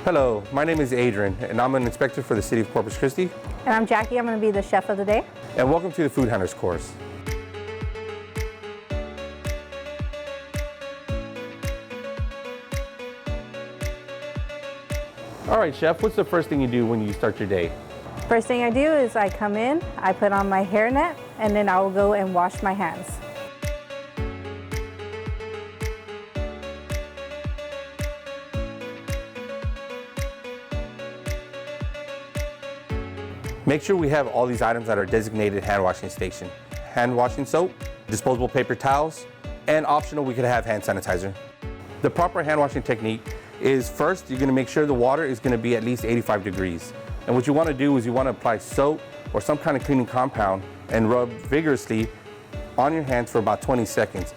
Hello, my name is Adrian, and I'm an inspector for the City of Corpus Christi. And I'm Jackie, I'm going to be the chef of the day. And welcome to the Food Hunters course. All right, Chef, what's the first thing you do when you start your day? First thing I do is I come in, I put on my hairnet, and then I will go and wash my hands. Make sure we have all these items at our designated hand washing station. Hand washing soap, disposable paper towels, and optional we could have hand sanitizer. The proper hand washing technique is first you're gonna make sure the water is gonna be at least 85 degrees. And what you wanna do is you wanna apply soap or some kind of cleaning compound and rub vigorously on your hands for about 20 seconds.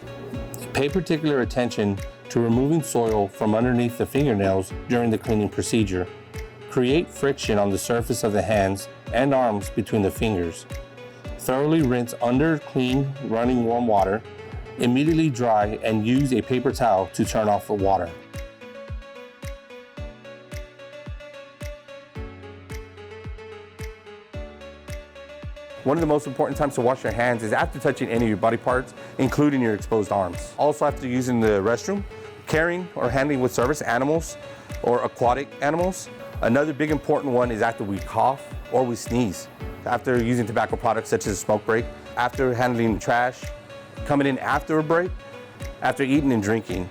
Pay particular attention to removing soil from underneath the fingernails during the cleaning procedure. Create friction on the surface of the hands and arms between the fingers. Thoroughly rinse under clean, running warm water. Immediately dry and use a paper towel to turn off the water. One of the most important times to wash your hands is after touching any of your body parts, including your exposed arms. Also after using the restroom, carrying or handling with service animals or aquatic animals. Another big important one is after we cough or we sneeze. After using tobacco products such as a smoke break, after handling trash, coming in after a break, after eating and drinking.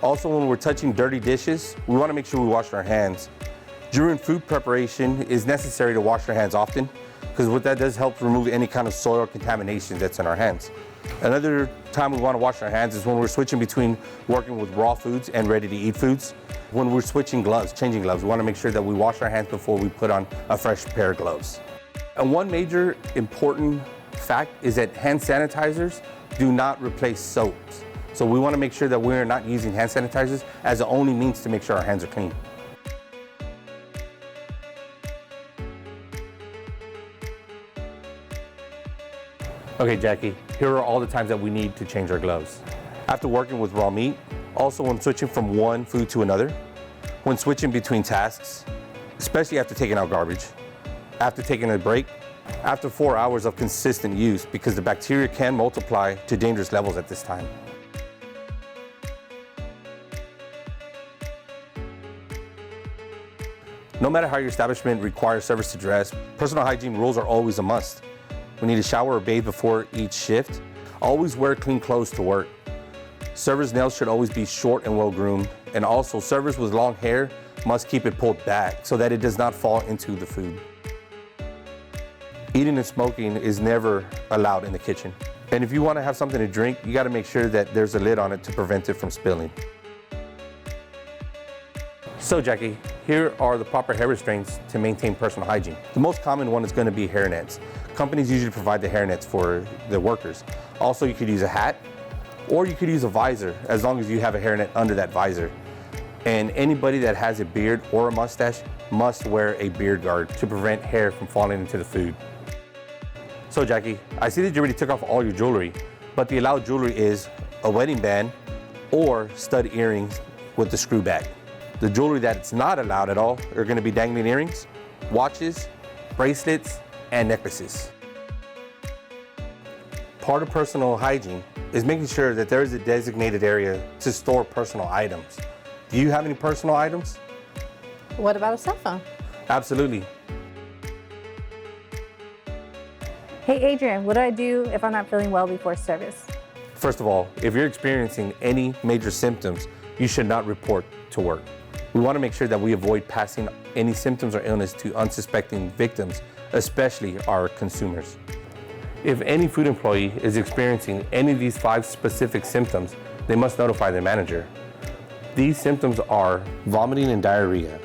Also when we're touching dirty dishes, we want to make sure we wash our hands. During food preparation, it is necessary to wash our hands often because what that does help remove any kind of soil contamination that's in our hands. Another time we want to wash our hands is when we're switching between working with raw foods and ready to eat foods. When we're switching gloves, changing gloves, we want to make sure that we wash our hands before we put on a fresh pair of gloves. And one major important fact is that hand sanitizers do not replace soaps. So we want to make sure that we're not using hand sanitizers as the only means to make sure our hands are clean. Okay, Jackie, here are all the times that we need to change our gloves. After working with raw meat, also when switching from one food to another, when switching between tasks, especially after taking out garbage, after taking a break, after 4 hours of consistent use because the bacteria can multiply to dangerous levels at this time. No matter how your establishment requires service to dress, personal hygiene rules are always a must. We need to shower or bathe before each shift. Always wear clean clothes to work. Servers' nails should always be short and well groomed. And also, servers with long hair must keep it pulled back so that it does not fall into the food. Eating and smoking is never allowed in the kitchen. And if you want to have something to drink, you got to make sure that there's a lid on it to prevent it from spilling. So Jackie, here are the proper hair restraints to maintain personal hygiene. The most common one is going to be hairnets. Companies usually provide the hairnets for their workers. Also, you could use a hat or you could use a visor as long as you have a hairnet under that visor. And anybody that has a beard or a mustache must wear a beard guard to prevent hair from falling into the food. So Jackie, I see that you already took off all your jewelry, but the allowed jewelry is a wedding band or stud earrings with the screw back. The jewelry that's not allowed at all are going to be dangling earrings, watches, bracelets, and necklaces. Part of personal hygiene is making sure that there is a designated area to store personal items. Do you have any personal items? What about a cell phone? Absolutely. Hey Adrian, what do I do if I'm not feeling well before service? First of all, if you're experiencing any major symptoms, you should not report to work. We want to make sure that we avoid passing any symptoms or illness to unsuspecting victims, especially our consumers. If any food employee is experiencing any of these 5 specific symptoms, they must notify their manager. These symptoms are vomiting and diarrhea.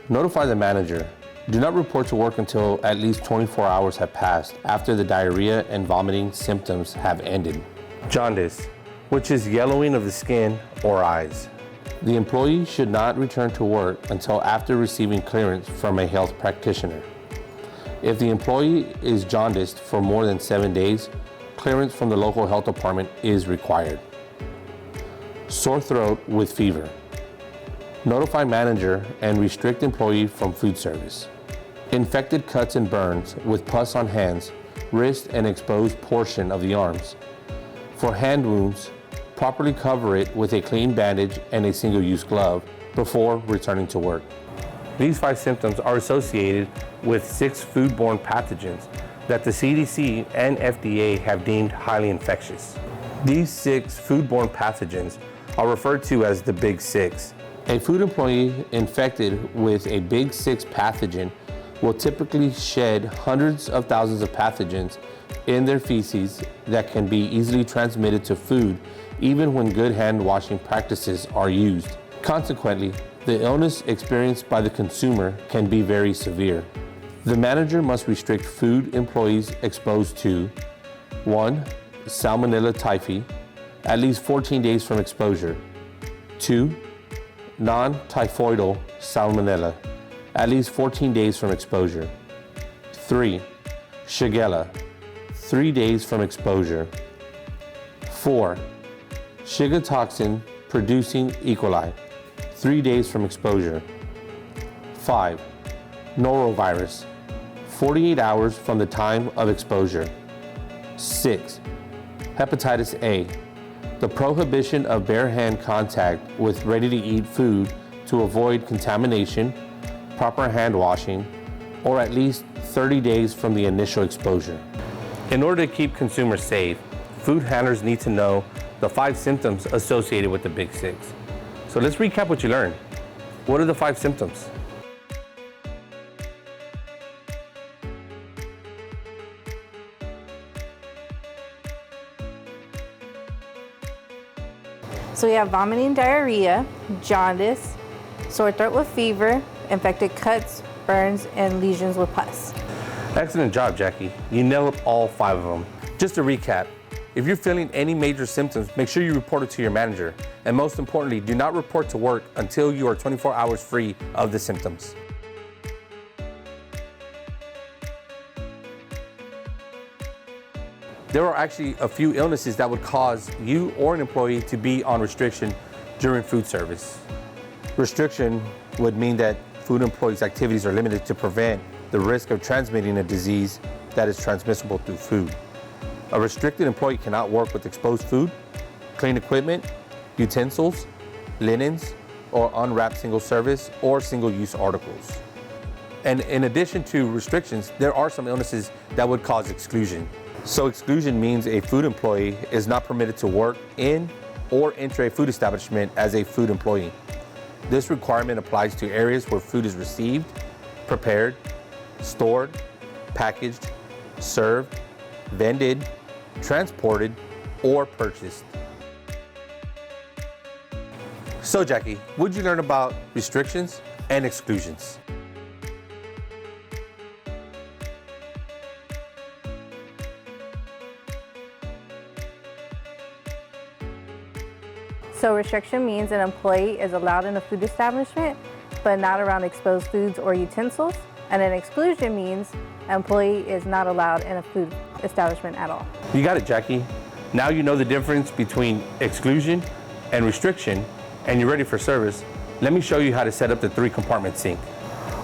Notify the manager. Do not report to work until at least 24 hours have passed after the diarrhea and vomiting symptoms have ended. Jaundice, which is yellowing of the skin or eyes. The employee should not return to work until after receiving clearance from a health practitioner. If the employee is jaundiced for more than 7 days, clearance from the local health department is required. Sore throat with fever. Notify manager and restrict employee from food service. Infected cuts and burns with pus on hands, wrist, and exposed portion of the arms. For hand wounds, properly cover it with a clean bandage and a single-use glove before returning to work. These 5 symptoms are associated with 6 foodborne pathogens that the CDC and FDA have deemed highly infectious. These 6 foodborne pathogens are referred to as the Big Six. A food employee infected with a Big Six pathogen will typically shed hundreds of thousands of pathogens in their feces that can be easily transmitted to food even when good hand washing practices are used. Consequently, the illness experienced by the consumer can be very severe. The manager must restrict food employees exposed to 1. Salmonella typhi, at least 14 days from exposure. 2. Non-typhoidal salmonella, at least 14 days from exposure. 3. Shigella, 3 days from exposure. 4. Shiga toxin producing E. coli, 3 days from exposure. 5. Norovirus, 48 hours from the time of exposure. 6. Hepatitis A, the prohibition of bare hand contact with ready-to-eat food to avoid contamination, proper hand washing, or at least 30 days from the initial exposure. In order to keep consumers safe, food handlers need to know the 5 symptoms associated with the Big Six. So let's recap what you learned. What are the 5 symptoms? So we have vomiting, diarrhea, jaundice, sore throat with fever, infected cuts, burns, and lesions with pus. Excellent job, Jackie. You nailed all 5 of them. Just to recap, if you're feeling any major symptoms, make sure you report it to your manager. And most importantly, do not report to work until you are 24 hours free of the symptoms. There are actually a few illnesses that would cause you or an employee to be on restriction during food service. Restriction would mean that food employees' activities are limited to prevent the risk of transmitting a disease that is transmissible through food. A restricted employee cannot work with exposed food, clean equipment, utensils, linens, or unwrapped single-service or single-use articles. And in addition to restrictions, there are some illnesses that would cause exclusion. So exclusion means a food employee is not permitted to work in or enter a food establishment as a food employee. This requirement applies to areas where food is received, prepared, stored, packaged, served, vended, transported, or purchased. So Jackie, what did you learn about restrictions and exclusions? So restriction means an employee is allowed in a food establishment, but not around exposed foods or utensils. And an exclusion means an employee is not allowed in a food establishment at all. You got it, Jackie. Now you know the difference between exclusion and restriction, and you're ready for service. Let me show you how to set up the 3-compartment sink.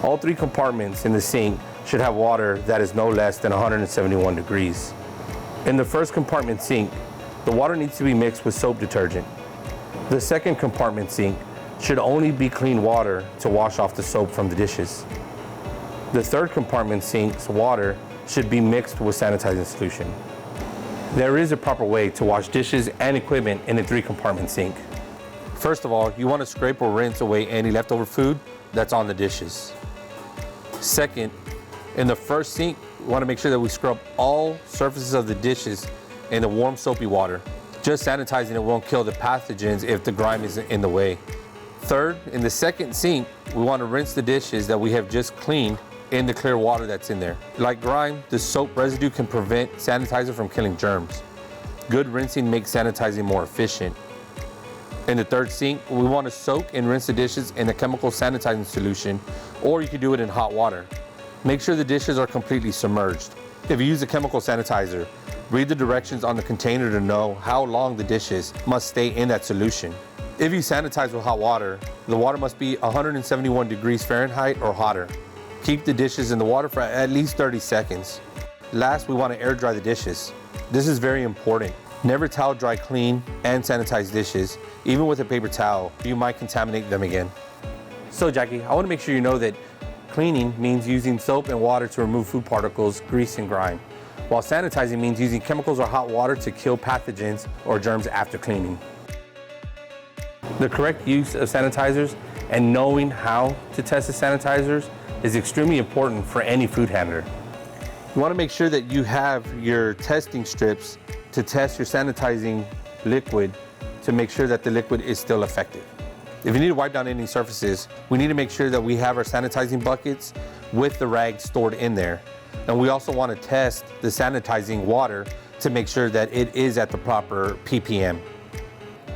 All 3 compartments in the sink should have water that is no less than 171 degrees. In the first compartment sink, the water needs to be mixed with soap detergent. The second compartment sink should only be clean water to wash off the soap from the dishes. The third compartment sink's water should be mixed with sanitizing solution. There is a proper way to wash dishes and equipment in a 3-compartment sink. First of all, you want to scrape or rinse away any leftover food that's on the dishes. Second, in the first sink, we want to make sure that we scrub all surfaces of the dishes in the warm soapy water. Just sanitizing it won't kill the pathogens if the grime is in the way. Third, in the second sink, we want to rinse the dishes that we have just cleaned in the clear water that's in there. Like grime, the soap residue can prevent sanitizer from killing germs. Good rinsing makes sanitizing more efficient. In the third sink, we want to soak and rinse the dishes in a chemical sanitizing solution, or you can do it in hot water. Make sure the dishes are completely submerged. If you use a chemical sanitizer, read the directions on the container to know how long the dishes must stay in that solution. If you sanitize with hot water, the water must be 171 degrees Fahrenheit or hotter. Keep the dishes in the water for at least 30 seconds. Last, we want to air dry the dishes. This is very important. Never towel dry clean and sanitize dishes. Even with a paper towel, you might contaminate them again. So Jackie, I want to make sure you know that cleaning means using soap and water to remove food particles, grease, and grime, while sanitizing means using chemicals or hot water to kill pathogens or germs after cleaning. The correct use of sanitizers and knowing how to test the sanitizers is extremely important for any food handler. You want to make sure that you have your testing strips to test your sanitizing liquid to make sure that the liquid is still effective. If you need to wipe down any surfaces, we need to make sure that we have our sanitizing buckets with the rags stored in there. And we also want to test the sanitizing water to make sure that it is at the proper ppm.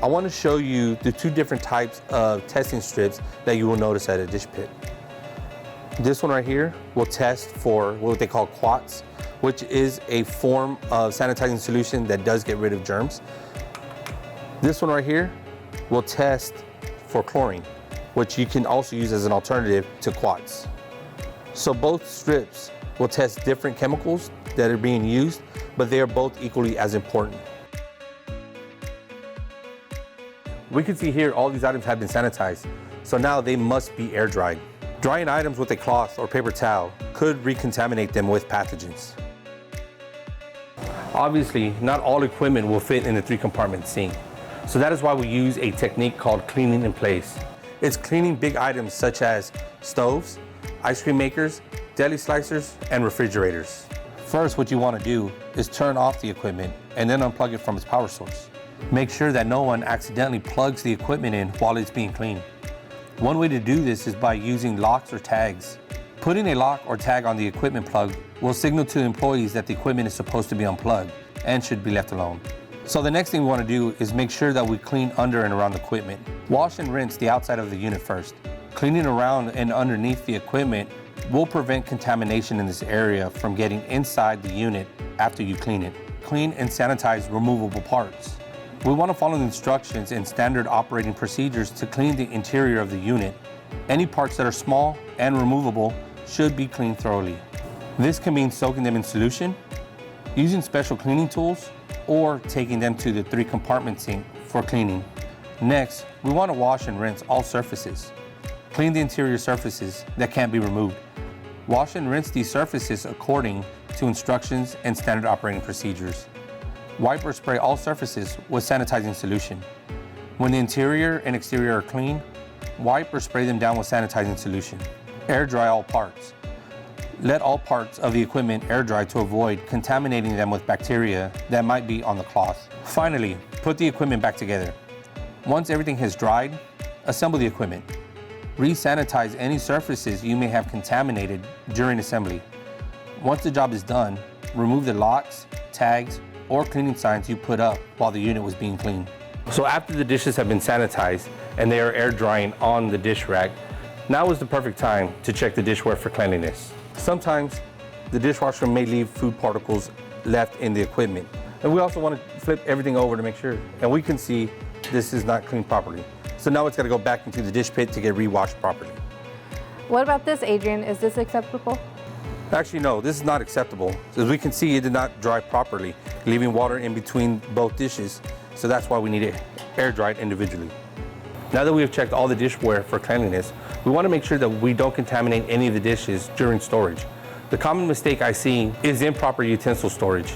I want to show you the two different types of testing strips that you will notice at a dish pit. This one right here will test for what they call quats, which is a form of sanitizing solution that does get rid of germs. This one right here will test for chlorine, which you can also use as an alternative to quats. So both strips will test different chemicals that are being used, but they are both equally as important. We can see here all these items have been sanitized, so now they must be air dried. Drying items with a cloth or paper towel could recontaminate them with pathogens. Obviously, not all equipment will fit in the 3-compartment sink, so that is why we use a technique called cleaning in place. It's cleaning big items such as stoves, ice cream makers, deli slicers, and refrigerators. First, what you want to do is turn off the equipment and then unplug it from its power source. Make sure that no one accidentally plugs the equipment in while it's being cleaned. One way to do this is by using locks or tags. Putting a lock or tag on the equipment plug will signal to employees that the equipment is supposed to be unplugged and should be left alone. So the next thing we want to do is make sure that we clean under and around the equipment. Wash and rinse the outside of the unit first. Cleaning around and underneath the equipment will prevent contamination in this area from getting inside the unit after you clean it. Clean and sanitize removable parts. We want to follow the instructions and standard operating procedures to clean the interior of the unit. Any parts that are small and removable should be cleaned thoroughly. This can mean soaking them in solution, using special cleaning tools, or taking them to the 3-compartment sink for cleaning. Next, we want to wash and rinse all surfaces. Clean the interior surfaces that can't be removed. Wash and rinse these surfaces according to instructions and standard operating procedures. Wipe or spray all surfaces with sanitizing solution. When the interior and exterior are clean, wipe or spray them down with sanitizing solution. Air dry all parts. Let all parts of the equipment air dry to avoid contaminating them with bacteria that might be on the cloth. Finally, put the equipment back together. Once everything has dried, assemble the equipment. Re-sanitize any surfaces you may have contaminated during assembly. Once the job is done, remove the locks, tags, or cleaning signs you put up while the unit was being cleaned. So after the dishes have been sanitized and they are air drying on the dish rack, now is the perfect time to check the dishware for cleanliness. Sometimes the dishwasher may leave food particles left in the equipment. And we also want to flip everything over to make sure, and we can see this is not cleaned properly. So now it's got to go back into the dish pit to get re-washed properly. What about this, Adrian? Is this acceptable? Actually, no, this is not acceptable. As we can see, it did not dry properly, leaving water in between both dishes. So that's why we need it air dried individually. Now that we have checked all the dishware for cleanliness, we want to make sure that we don't contaminate any of the dishes during storage. The common mistake I see is improper utensil storage.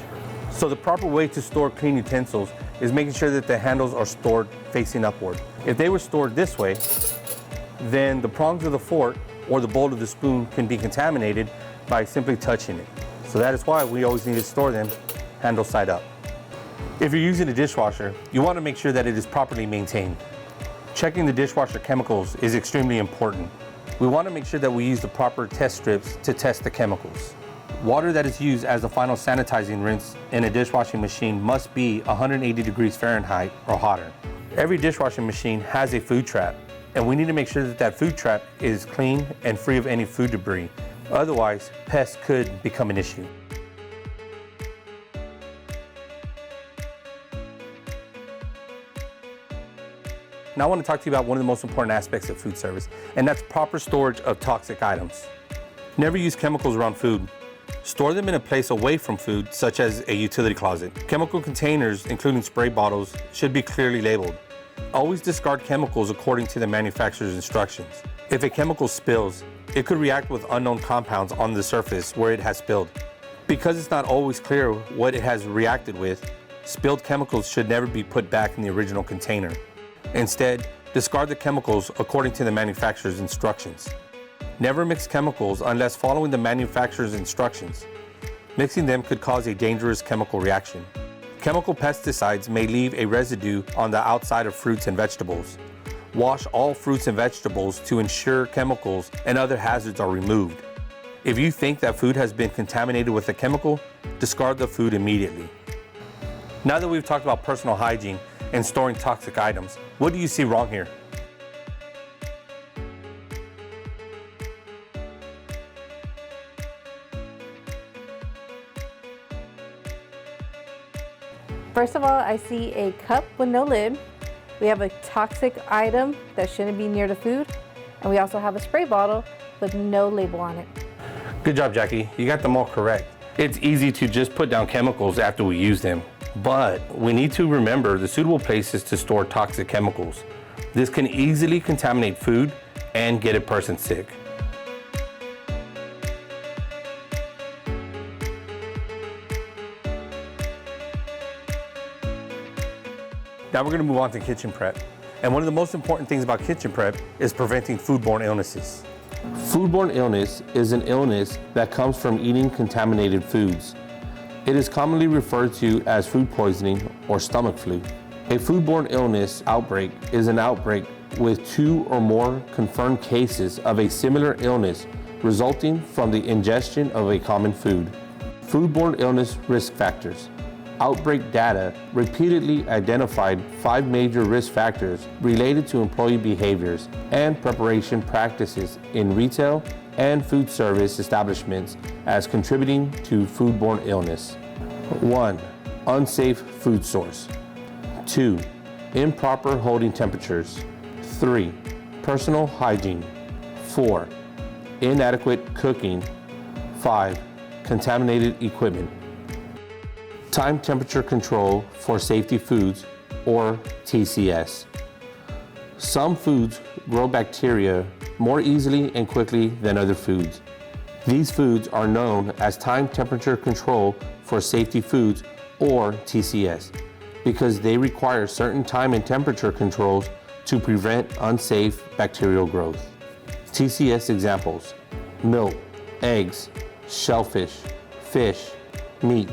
So the proper way to store clean utensils is making sure that the handles are stored facing upward. If they were stored this way, then the prongs of the fork or the bowl of the spoon can be contaminated by simply touching it. So that is why we always need to store them handle side up. If you're using a dishwasher, you want to make sure that it is properly maintained. Checking the dishwasher chemicals is extremely important. We want to make sure that we use the proper test strips to test the chemicals. Water that is used as the final sanitizing rinse in a dishwashing machine must be 180 degrees Fahrenheit or hotter. Every dishwashing machine has a food trap, and we need to make sure that that food trap is clean and free of any food debris. Otherwise, pests could become an issue. Now I want to talk to you about one of the most important aspects of food service, and that's proper storage of toxic items. Never use chemicals around food. Store them in a place away from food, such as a utility closet. Chemical containers, including spray bottles, should be clearly labeled. Always discard chemicals according to the manufacturer's instructions. If a chemical spills, it could react with unknown compounds on the surface where it has spilled. Because it's not always clear what it has reacted with, spilled chemicals should never be put back in the original container. Instead, discard the chemicals according to the manufacturer's instructions. Never mix chemicals unless following the manufacturer's instructions. Mixing them could cause a dangerous chemical reaction. Chemical pesticides may leave a residue on the outside of fruits and vegetables. Wash all fruits and vegetables to ensure chemicals and other hazards are removed. If you think that food has been contaminated with a chemical, discard the food immediately. Now that we've talked about personal hygiene and storing toxic items, what do you see wrong here? First of all, I see a cup with no lid. We have a toxic item that shouldn't be near the food. And we also have a spray bottle with no label on it. Good job, Jackie. You got them all correct. It's easy to just put down chemicals after we use them, but we need to remember the suitable places to store toxic chemicals. This can easily contaminate food and get a person sick. Now we're going to move on to kitchen prep. And one of the most important things about kitchen prep is preventing foodborne illnesses. Foodborne illness is an illness that comes from eating contaminated foods. It is commonly referred to as food poisoning or stomach flu. A foodborne illness outbreak is an outbreak with 2 or more confirmed cases of a similar illness resulting from the ingestion of a common food. Foodborne illness risk factors. Outbreak data repeatedly identified 5 major risk factors related to employee behaviors and preparation practices in retail and food service establishments as contributing to foodborne illness. 1. Unsafe food source. 2. Improper holding temperatures. 3. Personal hygiene. 4. Inadequate cooking. 5. Contaminated equipment. Time temperature control for safety foods, or TCS. Some foods grow bacteria more easily and quickly than other foods. These foods are known as time temperature control for safety foods, or TCS, because they require certain time and temperature controls to prevent unsafe bacterial growth. TCS examples: milk, eggs, shellfish, fish, meat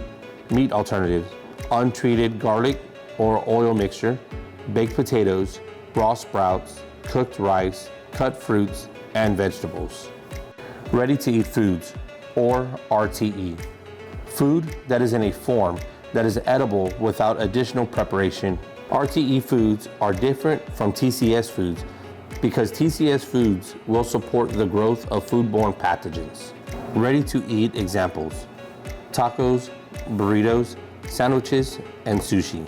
alternatives, untreated garlic or oil mixture, baked potatoes, raw sprouts, cooked rice, cut fruits, and vegetables. Ready-to-eat foods, or RTE. Food that is in a form that is edible without additional preparation. RTE foods are different from TCS foods because TCS foods will support the growth of foodborne pathogens. Ready-to-eat examples: tacos, burritos, sandwiches, and sushi.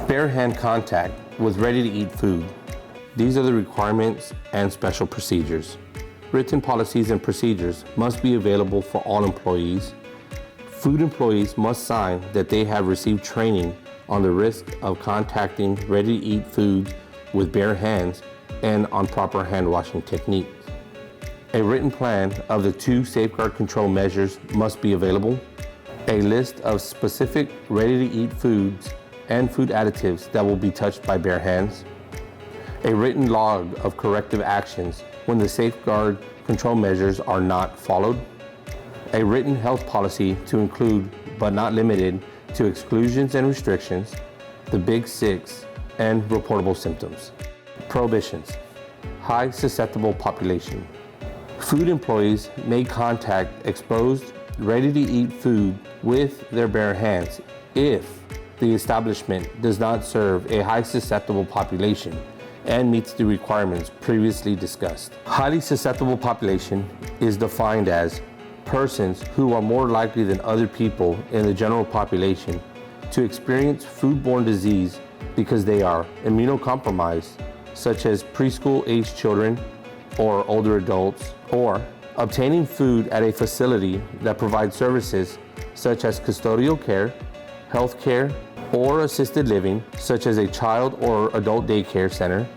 Bare hand contact with ready-to-eat food. These are the requirements and special procedures. Written policies and procedures must be available for all employees. Food employees must sign that they have received training on the risk of contacting ready-to-eat foods with bare hands and on proper hand washing techniques. A written plan of the 2 safeguard control measures must be available. A list of specific ready-to-eat foods and food additives that will be touched by bare hands. A written log of corrective actions when the safeguard control measures are not followed. A written health policy to include, but not limited to, exclusions and restrictions, the Big 6, and reportable symptoms. Prohibitions. High susceptible population. Food employees may contact exposed ready-to-eat food with their bare hands if the establishment does not serve a high susceptible population and meets the requirements previously discussed. Highly susceptible population is defined as persons who are more likely than other people in the general population to experience foodborne disease because they are immunocompromised, such as preschool-aged children or older adults, or obtaining food at a facility that provides services such as custodial care, health care, or assisted living, such as a child or adult daycare center,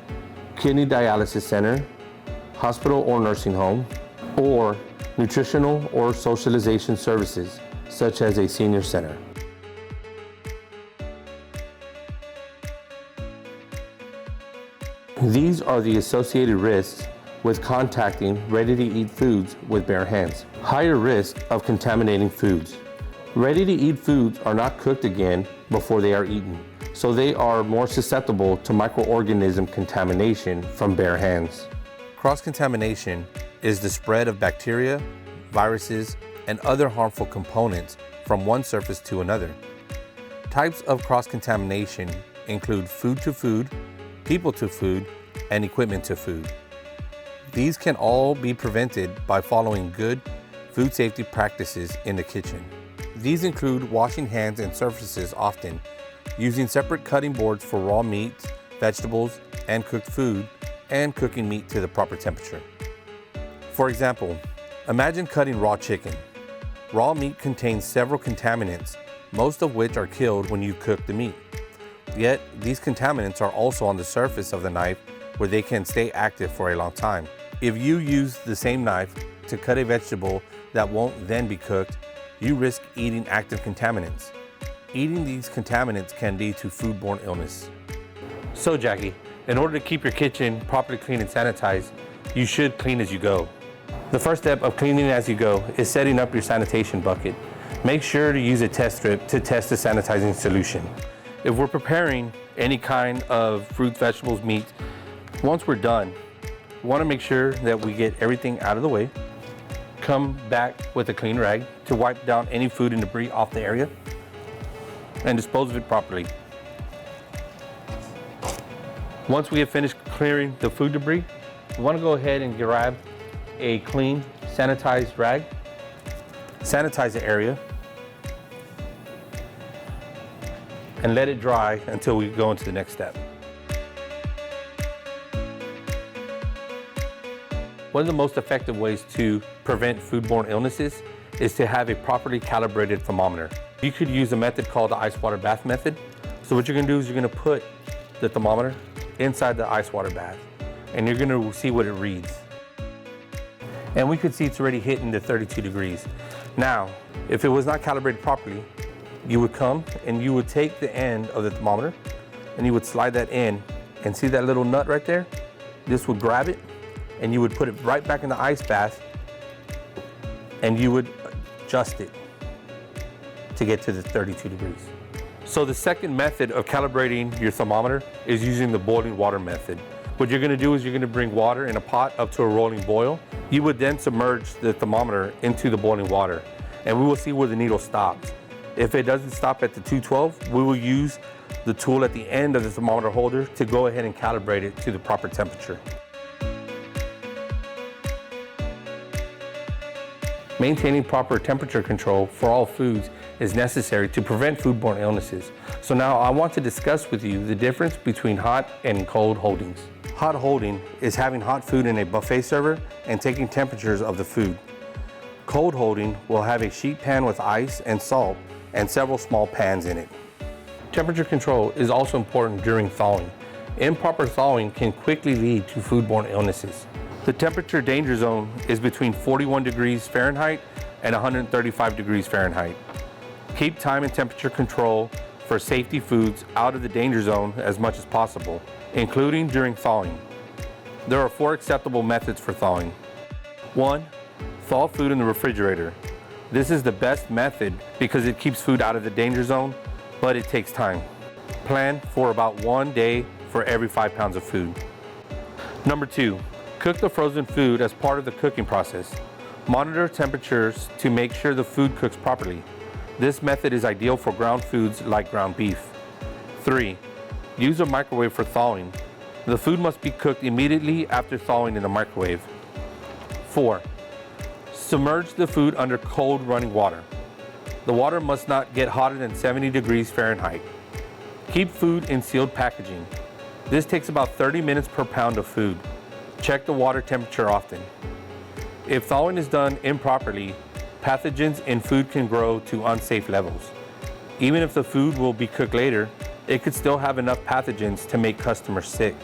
kidney dialysis center, hospital or nursing home, or nutritional or socialization services, such as a senior center. These are the associated risks with contacting ready-to-eat foods with bare hands. Higher risk of contaminating foods. Ready-to-eat foods are not cooked again before they are eaten, so they are more susceptible to microorganism contamination from bare hands. Cross-contamination is the spread of bacteria, viruses, and other harmful components from one surface to another. Types of cross-contamination include food to food, people to food, and equipment to food. These can all be prevented by following good food safety practices in the kitchen. These include washing hands and surfaces often, using separate cutting boards for raw meats, vegetables, and cooked food, and cooking meat to the proper temperature. For example, imagine cutting raw chicken. Raw meat contains several contaminants, most of which are killed when you cook the meat. Yet, these contaminants are also on the surface of the knife where they can stay active for a long time. If you use the same knife to cut a vegetable that won't then be cooked, you risk eating active contaminants. Eating these contaminants can lead to foodborne illness. So Jackie, in order to keep your kitchen properly clean and sanitized, you should clean as you go. The first step of cleaning as you go is setting up your sanitation bucket. Make sure to use a test strip to test the sanitizing solution. If we're preparing any kind of fruits, vegetables, meat, once we're done, we want to make sure that we get everything out of the way. Come back with a clean rag to wipe down any food and debris off the area and dispose of it properly. Once we have finished clearing the food debris, we want to go ahead and grab a clean, sanitized rag, sanitize the area, and let it dry until we go into the next step. One of the most effective ways to prevent foodborne illnesses is to have a properly calibrated thermometer. You could use a method called the ice water bath method. So what you're gonna do is you're gonna put the thermometer inside the ice water bath and you're gonna see what it reads. And we could see it's already hitting the 32 degrees. Now, if it was not calibrated properly, you would come and you would take the end of the thermometer and you would slide that in and see that little nut right there? This would grab it and you would put it right back in the ice bath and you would adjust it to get to the 32 degrees. So the second method of calibrating your thermometer is using the boiling water method. What you're gonna do is you're gonna bring water in a pot up to a rolling boil. You would then submerge the thermometer into the boiling water and we will see where the needle stops. If it doesn't stop at the 212, we will use the tool at the end of the thermometer holder to go ahead and calibrate it to the proper temperature. Maintaining proper temperature control for all foods is necessary to prevent foodborne illnesses. So now I want to discuss with you the difference between hot and cold holdings. Hot holding is having hot food in a buffet server and taking temperatures of the food. Cold holding will have a sheet pan with ice and salt and several small pans in it. Temperature control is also important during thawing. Improper thawing can quickly lead to foodborne illnesses. The temperature danger zone is between 41 degrees Fahrenheit and 135 degrees Fahrenheit. Keep time and temperature control for safety foods out of the danger zone as much as possible, including during thawing. There are 4 acceptable methods for thawing. 1. Thaw food in the refrigerator. This is the best method because it keeps food out of the danger zone, but it takes time. Plan for about 1 day for every 5 pounds of food. Number 2. Cook the frozen food as part of the cooking process. Monitor temperatures to make sure the food cooks properly. This method is ideal for ground foods like ground beef. 3. Use a microwave for thawing. The food must be cooked immediately after thawing in the microwave. 4. Submerge the food under cold running water. The water must not get hotter than 70 degrees Fahrenheit. Keep food in sealed packaging. This takes about 30 minutes per pound of food. Check the water temperature often. If thawing is done improperly, pathogens in food can grow to unsafe levels. Even if the food will be cooked later, it could still have enough pathogens to make customers sick.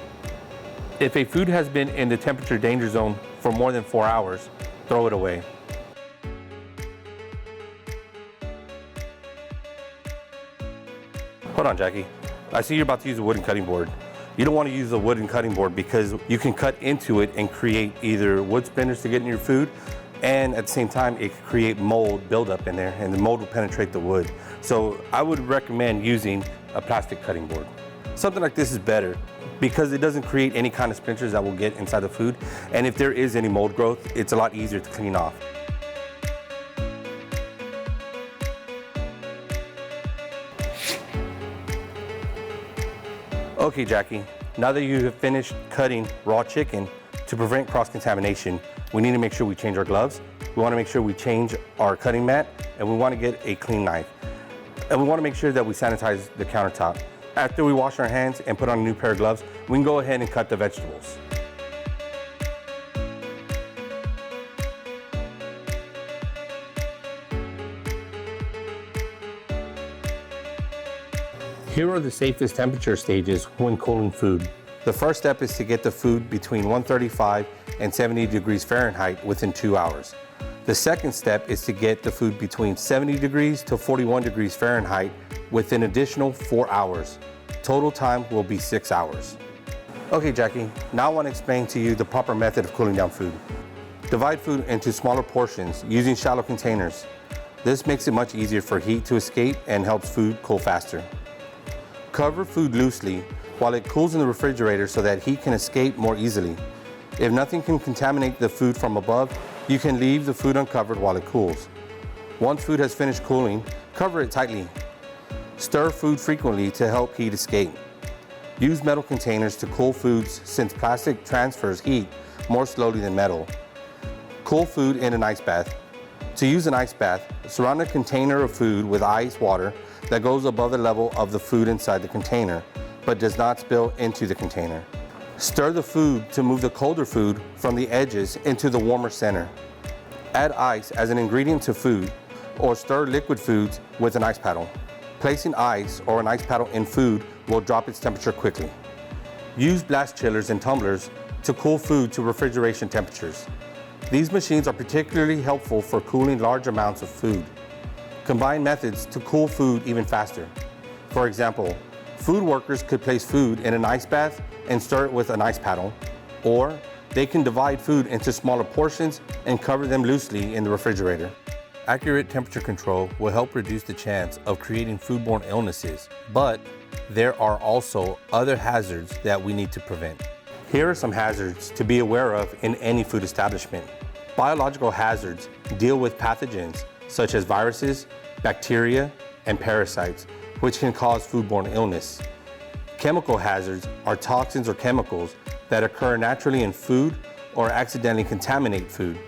If a food has been in the temperature danger zone for more than 4 hours, throw it away. Hold on, Jackie. I see you're about to use a wooden cutting board. You don't want to use a wooden cutting board because you can cut into it and create either wood splinters to get in your food, and at the same time, it can create mold buildup in there, and the mold will penetrate the wood. So I would recommend using a plastic cutting board. Something like this is better because it doesn't create any kind of splinters that will get inside the food, and if there is any mold growth, it's a lot easier to clean off. Okay, Jackie, now that you have finished cutting raw chicken, to prevent cross-contamination, we need to make sure we change our gloves, we want to make sure we change our cutting mat, and we want to get a clean knife. And we want to make sure that we sanitize the countertop. After we wash our hands and put on a new pair of gloves, we can go ahead and cut the vegetables. Here are the safest temperature stages when cooling food. The first step is to get the food between 135 and 70 degrees Fahrenheit within 2 hours. The second step is to get the food between 70 degrees to 41 degrees Fahrenheit within additional 4 hours. Total time will be 6 hours. Okay, Jackie, now I want to explain to you the proper method of cooling down food. Divide food into smaller portions using shallow containers. This makes it much easier for heat to escape and helps food cool faster. Cover food loosely while it cools in the refrigerator so that heat can escape more easily. If nothing can contaminate the food from above, you can leave the food uncovered while it cools. Once food has finished cooling, cover it tightly. Stir food frequently to help heat escape. Use metal containers to cool foods since plastic transfers heat more slowly than metal. Cool food in an ice bath. To use an ice bath, surround a container of food with ice water that goes above the level of the food inside the container, but does not spill into the container. Stir the food to move the colder food from the edges into the warmer center. Add ice as an ingredient to food, or stir liquid foods with an ice paddle. Placing ice or an ice paddle in food will drop its temperature quickly. Use blast chillers and tumblers to cool food to refrigeration temperatures. These machines are particularly helpful for cooling large amounts of food. Combine methods to cool food even faster. For example, food workers could place food in an ice bath and stir it with an ice paddle, or they can divide food into smaller portions and cover them loosely in the refrigerator. Accurate temperature control will help reduce the chance of creating foodborne illnesses, but there are also other hazards that we need to prevent. Here are some hazards to be aware of in any food establishment. Biological hazards deal with pathogens such as viruses, bacteria, and parasites, which can cause foodborne illness. Chemical hazards are toxins or chemicals that occur naturally in food or accidentally contaminate food.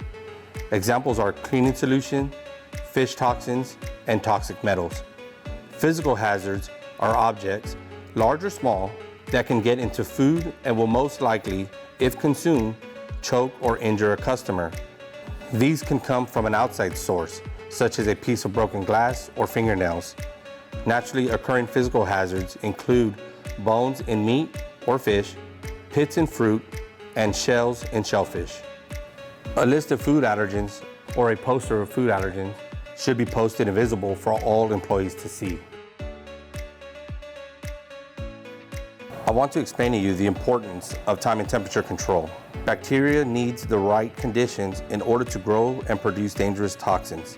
Examples are cleaning solution, fish toxins, and toxic metals. Physical hazards are objects, large or small, that can get into food and will most likely, if consumed, choke or injure a customer. These can come from an outside source, such as a piece of broken glass or fingernails. Naturally occurring physical hazards include bones in meat or fish, pits in fruit, and shells in shellfish. A list of food allergens or a poster of food allergens should be posted and visible for all employees to see. I want to explain to you the importance of time and temperature control. Bacteria needs the right conditions in order to grow and produce dangerous toxins.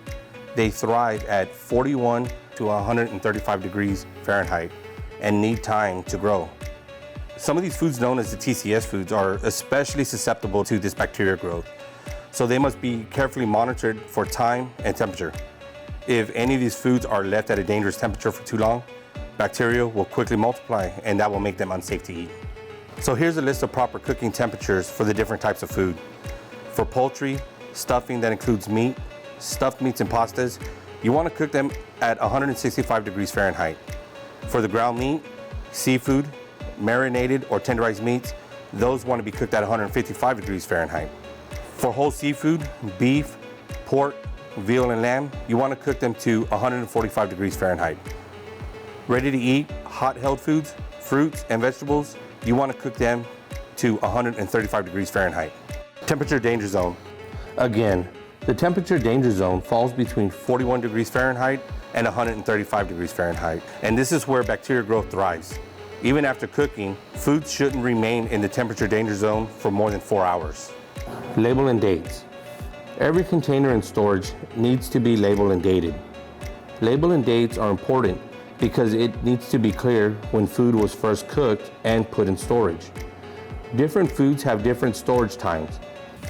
They thrive at 41 to 135 degrees Fahrenheit and need time to grow. Some of these foods known as the TCS foods are especially susceptible to this bacteria growth, so they must be carefully monitored for time and temperature. If any of these foods are left at a dangerous temperature for too long, bacteria will quickly multiply and that will make them unsafe to eat. So here's a list of proper cooking temperatures for the different types of food. For poultry, stuffing that includes meat, stuffed meats and pastas, you want to cook them at 165 degrees Fahrenheit. For the ground meat, Seafood, marinated or tenderized meats, those want to be cooked at 155 degrees Fahrenheit. For whole seafood, beef, pork, veal, and lamb, you want to cook them to 145 degrees Fahrenheit. Ready to eat, hot held foods, fruits, and vegetables, you want to cook them to 135 degrees Fahrenheit. Temperature danger zone. Again, the temperature danger zone falls between 41 degrees Fahrenheit and 135 degrees Fahrenheit. And this is where bacteria growth thrives. Even after cooking, foods shouldn't remain in the temperature danger zone for more than 4 hours. Label and dates. Every container in storage needs to be labeled and dated. Label and dates are important because it needs to be clear when food was first cooked and put in storage. Different foods have different storage times.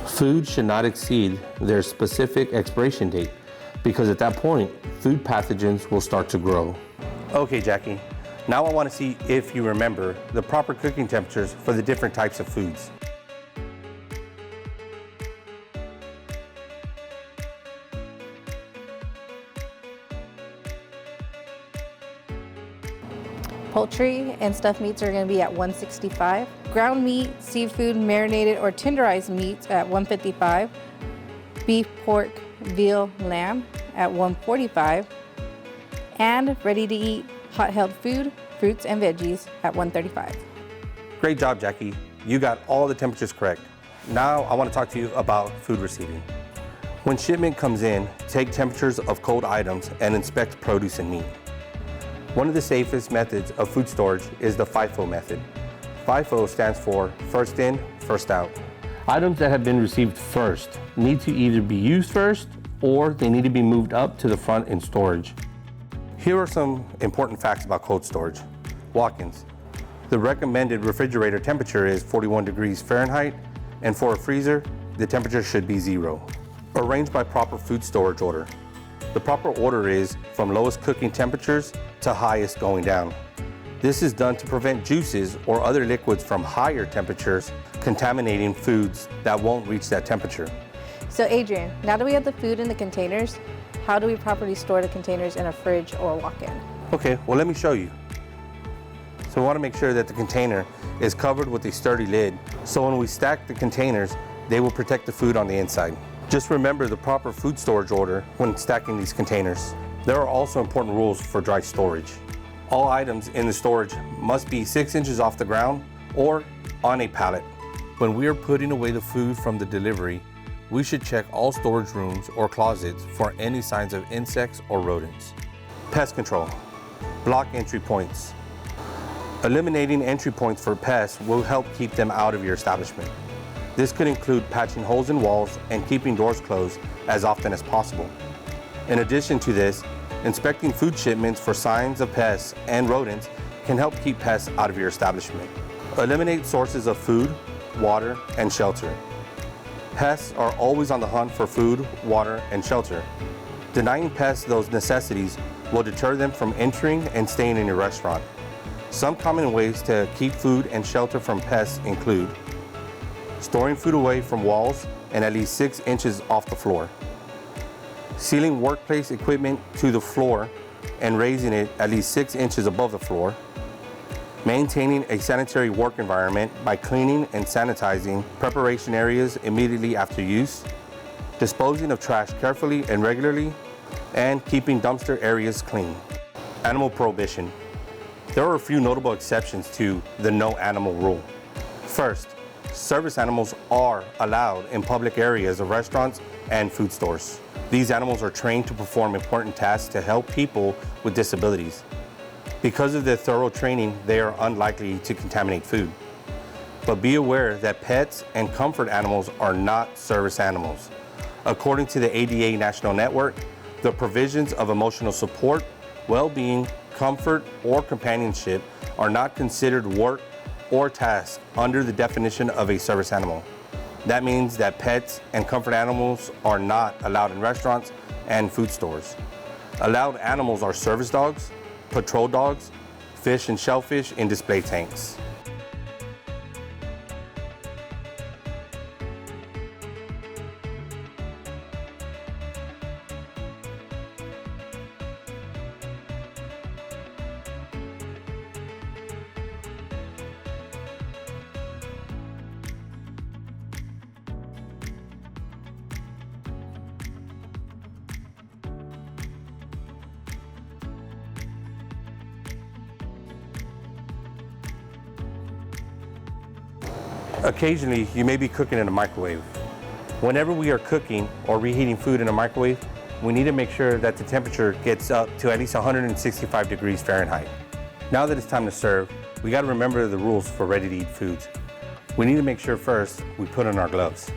Food should not exceed their specific expiration date because at that point, food pathogens will start to grow. Okay, Jackie, now I want to see if you remember the proper cooking temperatures for the different types of foods. Poultry and stuffed meats are going to be at 165. Ground meat, seafood, marinated or tenderized meats at 155. Beef, pork, veal, lamb at 145. And ready to eat hot held food, fruits and veggies at 135. Great job, Jackie. You got all the temperatures correct. Now I want to talk to you about food receiving. When shipment comes in, take temperatures of cold items and inspect produce and meat. One of the safest methods of food storage is the FIFO method. FIFO stands for first in, first out. Items that have been received first need to either be used first or they need to be moved up to the front in storage. Here are some important facts about cold storage. Walk-ins. The recommended refrigerator temperature is 41 degrees Fahrenheit, and for a freezer, the temperature should be 0. Arranged by proper food storage order. The proper order is from lowest cooking temperatures to highest going down. This is done to prevent juices or other liquids from higher temperatures contaminating foods that won't reach that temperature. So Adrian, now that we have the food in the containers, how do we properly store the containers in a fridge or walk-in? Okay, well let me show you. So we want to make sure that the container is covered with a sturdy lid, so when we stack the containers, they will protect the food on the inside. Just remember the proper food storage order when stacking these containers. There are also important rules for dry storage. All items in the storage must be 6 inches off the ground or on a pallet. When we are putting away the food from the delivery, we should check all storage rooms or closets for any signs of insects or rodents. Pest control. Block entry points. Eliminating entry points for pests will help keep them out of your establishment. This could include patching holes in walls and keeping doors closed as often as possible. In addition to this, inspecting food shipments for signs of pests and rodents can help keep pests out of your establishment. Eliminate sources of food, water, and shelter. Pests are always on the hunt for food, water, and shelter. Denying pests those necessities will deter them from entering and staying in your restaurant. Some common ways to keep food and shelter from pests include storing food away from walls and at least 6 inches off the floor, sealing workplace equipment to the floor and raising it at least 6 inches above the floor, maintaining a sanitary work environment by cleaning and sanitizing preparation areas immediately after use, disposing of trash carefully and regularly, and keeping dumpster areas clean. Animal prohibition. There are a few notable exceptions to the no animal rule. First, service animals are allowed in public areas of restaurants and food stores. These animals are trained to perform important tasks to help people with disabilities. Because of their thorough training, they are unlikely to contaminate food. But be aware that pets and comfort animals are not service animals. According to the ADA National Network, the provisions of emotional support, well-being, comfort, or companionship are not considered work or tasks under the definition of a service animal. That means that pets and comfort animals are not allowed in restaurants and food stores. Allowed animals are service dogs, patrol dogs, fish and shellfish in display tanks. Occasionally, you may be cooking in a microwave. Whenever we are cooking or reheating food in a microwave, we need to make sure that the temperature gets up to at least 165 degrees Fahrenheit. Now that it's time to serve, we got to remember the rules for ready-to-eat foods. We need to make sure first we put on our gloves.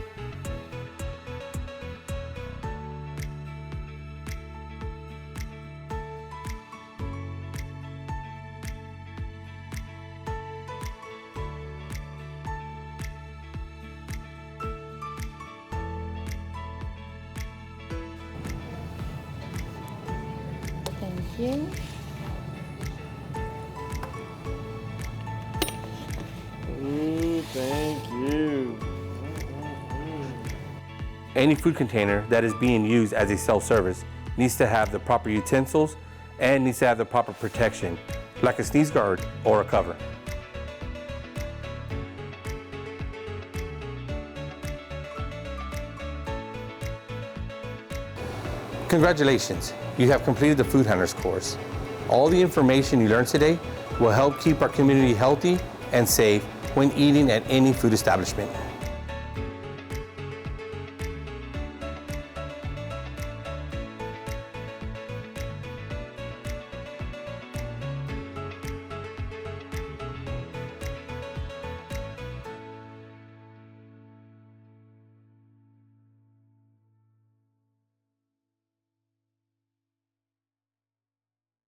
Thank you. Ooh, thank you. Any food container that is being used as a self-service needs to have the proper utensils and needs to have the proper protection, like a sneeze guard or a cover. Congratulations, you have completed the Food Hunters course. All the information you learned today will help keep our community healthy and safe when eating at any food establishment.